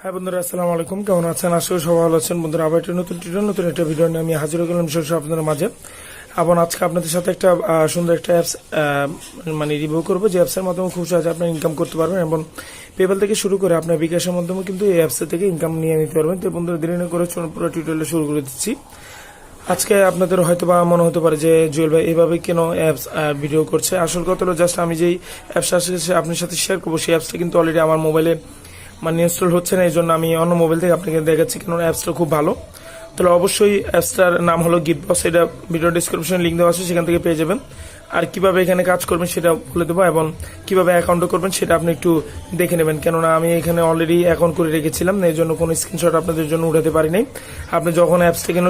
হ্যাঁ বন্ধুরা, আসসালামু আলাইকুম। কেমন আছেন? আশা করি সবাই ভালো আছেন। বন্ধুরা, আবার একটা নতুন একটা ভিডিও নিয়ে আমি হাজির হয়ে গেলাম আপনাদের মাঝে। এবং আজকে আপনাদের সাথে একটা সুন্দর একটা অ্যাপস রিভিউ করবো, যে অ্যাপসের মাধ্যমে খুব সহজে আপনার ইনকাম করতে পারবেন এবং পেপ্যাল থেকে শুরু করে আপনার বিকাশের মাধ্যমে কিন্তু এই অ্যাপস থেকে ইনকাম নিয়ে নিতে পারবেন। তো বন্ধুরা, দেরি না করে পুরো টিউটোরিয়াল শুরু করে দিচ্ছি। আজকে আপনাদের হয়তো বা মনে হতে পারে যে জুয়েল ভাই এভাবে কেন অ্যাপস ভিডিও করছে। আসল কথা হলো, জাস্ট আমি যেই অ্যাপসটা আপনার সাথে শেয়ার করবো, সেই অ্যাপসটা কিন্তু অলরেডি আমার মোবাইলে ইনস্টল হচ্ছে না। এই জন্য আমি অন্য মোবাইল থেকে আপনাকে দেখাচ্ছি, কেন অ্যাপসটা খুব ভালো। তাহলে অবশ্যই অ্যাপসটার নাম হলো গিফটবক্স। এটা ভিডিও ডিসক্রিপশনে লিঙ্ক দেওয়া আছে, সেখান থেকে পেয়ে যাবেন। আর কিভাবে এখানে কাজ করবেন সেটা বলে দেবো, এবং কিভাবে অ্যাকাউন্ট করবেন সেটা আপনি একটু দেখে নেবেন, কেননা আমি এখানে অলরেডি অ্যাকাউন্ট করে রেখেছিলাম, এই জন্য কোনো স্ক্রিনশট আপনাদের জন্য উঠাতে পারি নাই। আপনি যখন অ্যাপসটাকে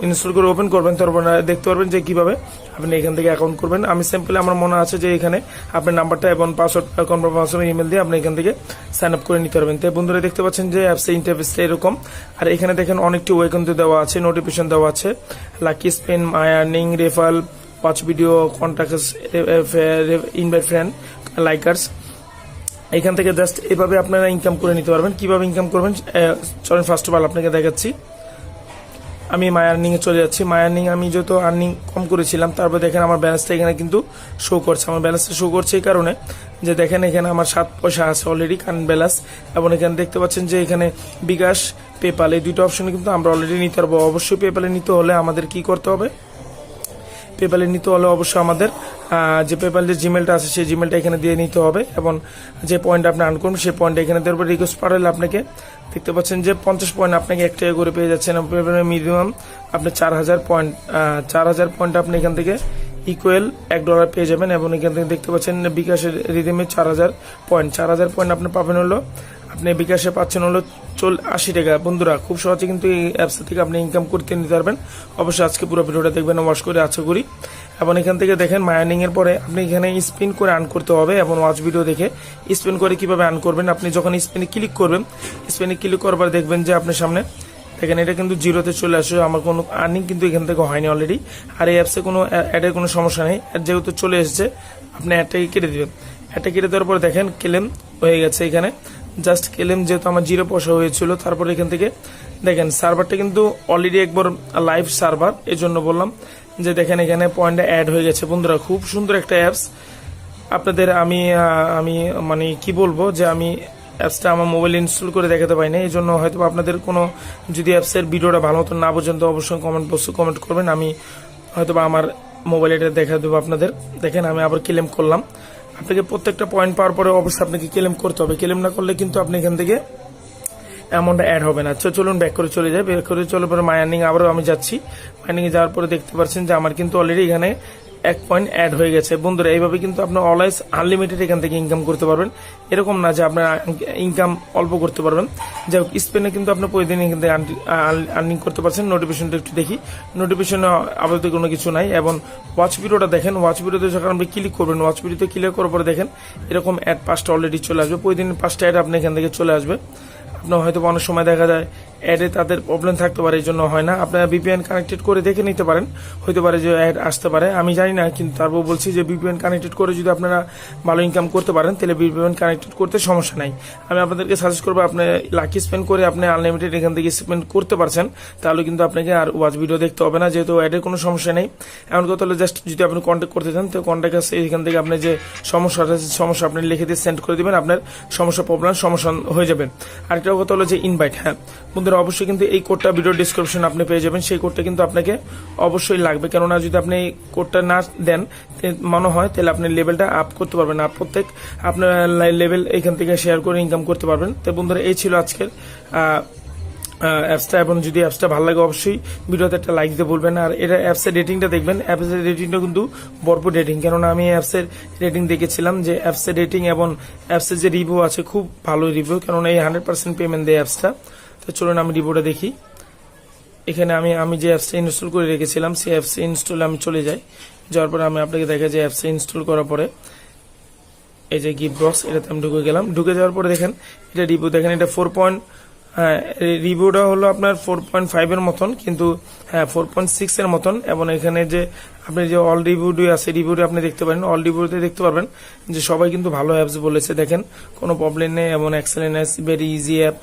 ইনস্টল করে ওপেন করবেন, তারপর দেখতে পারবেন যে কিভাবে আপনি এখান থেকে অ্যাকাউন্ট করবেন। আমি সিম্পলি, আমার মনে আছে যে এখানে আপনার নাম্বারটা এবং পাসওয়ার্ড, কনফার্ম পাসওয়ার্ড, ইমেল দিয়ে আপনি এখান থেকে সাইন আপ করে নিতে পারবেন। তো বন্ধুরা, দেখতে পাচ্ছেন যে অ্যাপসের ইন্টারফেসটা এরকম। আর এখানে দেখেন অনেকটি ওয়ে কিন্তু দেওয়া আছে, নোটিফিকেশন দেওয়া আছে, lucky spin, my earning, referral, watch video, contacts, invite friend, likers. এখান থেকে জাস্ট এভাবে আপনারা ইনকাম করে নিতে পারবেন। কিভাবে ইনকাম করবেন চলেন ফার্স্ট অফ অল আপনাকে দেখাচ্ছি। আমি মাই আর্নিং এ চলে যাচ্ছি। মাই আর্নিং আমি যত আর্নিং কম করেছিলাম, তারপর দেখেন আমার ব্যালেন্সটা এখানে কিন্তু শো করছে। আমার ব্যালেন্সটা শো করছে এই কারণে যে দেখেন এখানে আমার 7 পয়সা আছে অলরেডি কারেন্ট ব্যালেন্স। এবং এখানে দেখতে পাচ্ছেন যে এখানে বিকাশ, পেপাল, এই দুইটা অপশনে কিন্তু আমরা অলরেডি নিতে পারবো। অবশ্যই পেপালে নিতে হলে আমাদের কি করতে হবে, পেপ্যালে নিতে হলে অবশ্যই আমাদের যে পেপ্যাল যে জিমেলটা আছে সেই জিমেলটা এখানে দিয়ে নিতে হবে, এবং যে পয়েন্ট আপনি আর্ন করবেন সেই পয়েন্ট এখানে দেওয়ার পর রিকোয়েস্ট পাঠালে আপনাকে দেখতে পাচ্ছেন যে 50 পয়েন্ট আপনাকে 1 টাকা করে পেয়ে যাচ্ছেন। পেপ্যালের মিনিমাম আপনি 4000 পয়েন্ট, 4000 পয়েন্ট আপনি এখান থেকে ইকুয়াল $1 পেয়ে যাবেন। এবং এখান থেকে দেখতে পাচ্ছেন বিকাশের রিদিমে 4000 পয়েন্ট, 4000 পয়েন্ট আপনি পাবেন হলো, আপনি বিকাশে পাচ্ছেন হলো 80 টাকা। বন্ধুরা, খুব সহজে কিন্তু এই অ্যাপস থেকে আপনি ইনকাম করতে নিতে পারবেন। অবশ্যই আজকে পুরো ভিডিওটা দেখবেন, ওয়াচ করে আশা করি। এবং এখান থেকে দেখেন মাই আর্নিং এর পরে আপনি এখানে স্পিন করে আর্ন করতে হবে, এবং ওয়াচ ভিডিও দেখে স্পিন করে কিভাবে আর্ন করবেন। আপনি যখন স্পিনে ক্লিক করবেন, স্পিনে ক্লিক করবার দেখবেন যে আপনার সামনে দেখেন এটা কিন্তু জিরোতে চলে আসে। আমার কোনো আর্নিং কিন্তু এখান থেকে হয়নি অলরেডি। আর এই অ্যাপসে কোনো অ্যাডের কোনো সমস্যা নেই, যেহেতু চলে এসেছে আপনি অ্যাডটাকে কেটে দিবেন। অ্যাডটা কেটে দেওয়ার পরে দেখেন ক্লেম হয়ে গেছে। এখানে জাস্ট ক্লেম, যেহেতু আমার 0 পয়সা হয়েছিল। তারপর এখান থেকে দেখেন সার্ভারটা কিন্তু অলরেডি একবার লাইভ সার্ভার, এই জন্য বললাম যে দেখেন এখানে পয়েন্টটা অ্যাড হয়ে গেছে। বন্ধুরা, খুব সুন্দর একটা অ্যাপস। আপনাদের আমি কি বলবো, যে আমি অ্যাপসটা আমার মোবাইলে ইনস্টল করে দেখাতে পারি না, এই জন্য হয়তো আপনাদের কোনো যদি অ্যাপসের ভিডিওটা ভালো মতো না বোঝেন তো অবশ্যই কমেন্ট করবেন। আমি হয়তো আমার মোবাইলে এটা দেখা দেবো আপনাদের। দেখেন আমি আবার ক্লেম করলাম। আপনাকে প্রত্যেকটা পয়েন্ট পাওয়ার পরে অবশ্যই আপনাকে ক্লেম করতে হবে। ক্লেম না করলে কিন্তু আপনি এখান থেকে অ্যামাউন্টটা অ্যাড হবে না। চলুন ব্যাক করে চলে যাই। ব্যাক করে চলে পরে মাই আর্নিং আবারও আমি যাচ্ছি। মাই আর্নিং যাওয়ার পরে দেখতে পাচ্ছেন যে আমার কিন্তু অলরেডি এখানে 1 পয়েন্ট অ্যাড হয়ে গেছে। বন্ধুরা, এইভাবে কিন্তু আপনি অলওয়েজ আনলিমিটেড এখান থেকে ইনকাম করতে পারবেন। এরকম না যে আপনার ইনকাম অল্প করতে পারবেন। যাই হোক, স্পেনে কিন্তু আপনি প্রতিদিন এখান থেকে আর্নিং করতে পারছেন। নোটিফিকেশনটা একটু দেখি। নোটিফিকেশনে আপাতত কোনো কিছু নাই। এবং ওয়াচ ভিডিওটা দেখেন, ওয়াচ ভিডিওতে যখন আপনি ক্লিক করবেন, ওয়াচ ভিডিওতে ক্লিক করার পরে দেখেন এরকম অ্যাড 5টা অলরেডি চলে আসবে। প্রতিদিন 5টা অ্যাড আপনি এখান থেকে চলে আসবে। আপনার হয়তো অনেক সময় দেখা যায় অ্যাডে তাদের প্রবলেম থাকতে পারে, এই জন্য হয় না। আপনারা ভিপিএন কানেক্টেড করে দেখে নিতে পারেন, হতে পারে যে অ্যাড আসতে পারে, আমি জানি না। কিন্তু তারপর বলছি যে ভিপিএন কানেক্টেড করে যদি আপনারা ভালো ইনকাম করতে পারেন, তাহলে ভিপিএন কানেক্টেড করতে সমস্যা নাই। আমি আপনাদেরকে সাজেস্ট করবো, আপনি লাকি স্পেন্ড করে আপনি আনলিমিটেড এখান থেকে স্পেন্ড করতে পারছেন, তাহলে কিন্তু আপনাকে আর ওয়াচ ভিডিও দেখতে হবে না, যেহেতু অ্যাডের কোনো সমস্যা নেই। এমন কথা হলে জাস্ট যদি আপনি কন্ট্যাক্ট করতে চান, তো কন্ট্যাক্ট আছে এখান থেকে আপনি যে সমস্যা আপনি লিখে দিয়ে সেন্ড করে দিবেন, আপনার প্রবলেম সমাধান হয়ে যাবে। আরেকটা কথা হলো যে ইনভাইট। হ্যাঁ বন্ধুরা, অবশ্যই কিন্তু এই কোডটা ভিডিও ডিসক্রিপশন আপনি পেয়ে যাবেন। সেই কোডটা কিন্তু আপনাকে অবশ্যই লাগবে, কেননা যদি আপনি এই কোডটা না দেন মনে হয়, তাহলে আপনি লেভেলটা আপ করতে পারবেন না। প্রত্যেক আপনার লেভেল এখান থেকে শেয়ার করে ইনকাম করতে পারবেন। তো বন্ধুরা, এই ছিল আজকের অ্যাপসটা। এবং যদি অ্যাপসটা ভালো লাগে অবশ্যই ভিডিওতে একটা লাইক দিতে ভুলবেন। আর এটা অ্যাপসের রেটিংটা দেখবেন, অ্যাপসের রেটিংটা কিন্তু ভরপুর রেটিং, কেননা আমি অ্যাপসের রেটিং দেখেছিলাম যে অ্যাপসের রেটিং এবং অ্যাপসের যে রিভিউ আছে খুব ভালো রিভিউ, কেননা এই 100% পেমেন্ট দেয় অ্যাপসটা। তো চলুন আমি রিভিউটা দেখি। এখানে আমি যে অ্যাপসটা ইনস্টল করে রেখেছিলাম সেই অ্যাপসে ইনস্টল আমি চলে যাই। যাওয়ার পরে আমি আপনাকে দেখা যে অ্যাপসে ইনস্টল করার পরে এই যে গিফটবক্স, এটাতে আমি ঢুকে গেলাম। ঢুকে যাওয়ার পরে দেখেন এটা রিভিউ, দেখেন এটা 4. রিভিউটা হলো আপনার 4.5 এর মতন, কিন্তু হ্যাঁ 4.6 এর মতন। এবং এখানে যে আপনি যে অল রিভিউডে আছে রিভিউডে আপনি দেখতে পারেন, অল রিভিউতে দেখতে পারবেন যে সবাই কিন্তু ভালো অ্যাপস বলেছে। দেখেন কোনো প্রবলেম নেই, এমন excellent app, very easy app,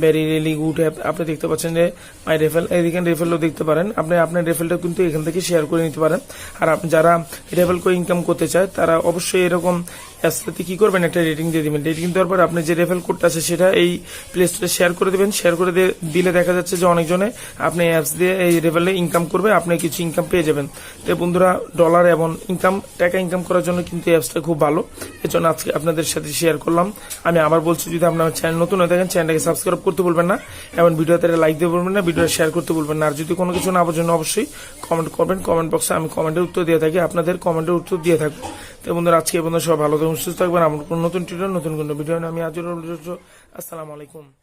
very really good app. আপনি দেখতে পাচ্ছেন যে মাই রেফেল, এইদিকে রেফেলও দেখতে পারেন। আপনি আপনার রেফেলটা কিন্তু এখান থেকে শেয়ার করে নিতে পারেন। আর যারা রেফেল করে ইনকাম করতে চায় তারা অবশ্যই এরকম অ্যাপসটাতে কি করবেন, একটা রেটিং দিয়ে দিবেন। রেটিং দেওয়ার পর আপনি যে রেফেল কোডটা আছে সেটা এই প্লে স্টোরে শেয়ার করে দেবেন। শেয়ার করে দিলে দেখা যাচ্ছে যে অনেকজনে আপনি অ্যাপস দিয়ে এই রেফেলে ইনকাম করবে, আপনি কিছু ইনকাম পেয়ে যাবেন। তো বন্ধুরা, ডলার এবং টাকা ইনকাম করার জন্য কিন্তু এই অ্যাপসটা খুব ভালো। এর জন্য আজকে আপনাদের সাথে শেয়ার করলাম। আমি আবার বলছি, যদি আপনার চ্যানেল নতুন হয়ে থাকেন চ্যানেলটাকে সাবস্ক্রাইব করতে ভুলবেন না, এবং ভিডিওতে লাইক দিয়ে বলবেন না, ভিডিওটা শেয়ার করতে ভুলবেন না। আর যদি কোনো কিছু না বোঝেন অবশ্যই কমেন্ট করবেন, কমেন্ট বক্সে আমি কমেন্টের উত্তর দিয়ে থাকি, আপনাদের কমেন্টের উত্তর দিয়ে থাকবো। তো বন্ধুরা, আজকে বন্ধুরা সব ভালো থাকবেন, সুস্থ থাকবেন। আমার নতুন টিউটোরিয়াল, নতুন কোনো ভিডিও আমি আজ আসসালামু আলাইকুম।